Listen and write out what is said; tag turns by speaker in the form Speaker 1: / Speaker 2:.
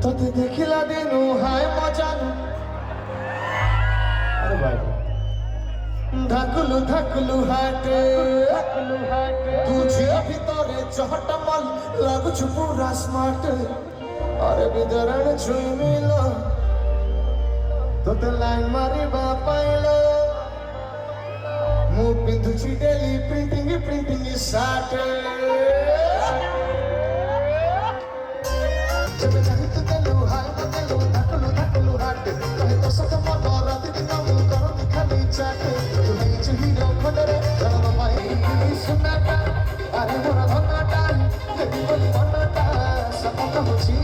Speaker 1: তোতে দেখিলা দিনু হায় মজান আরে ভাই ধাকুলু ধাকুলু হাটে তুঝে ভিতরে চহটমল লাগুছু পুরা স্মার্ট আরে বিদরণ ছুই মিল তোতে লাইন মারিবা পাইল ମୁଁ ପିନ୍ଧୁଛି ଡେଲି ପ୍ରିଣ୍ଟିଂ ସାର୍ଟ ଯେବେ ଚାହିଁ ତୁ ଦେଲୁ ହାଇ ଦେଲୁ ଧାକୁଲୁ ଧାକୁଲୁ ହାଟ କହେ ତୋ ସହିତ ମନ ରାତି ଦିନ ମୁଁ କରନ୍ତି ଖାଲି ଚାଟ ତୁ ହେଇଛୁ ହିରୋ ଖଣ୍ଡରେ ଜନମ ପାଇଁ ସୁନାଟା ଆରେ ମୋର ଧନଟା ଦେବି ବୋଲି ମନଟା ସତ କହୁଛି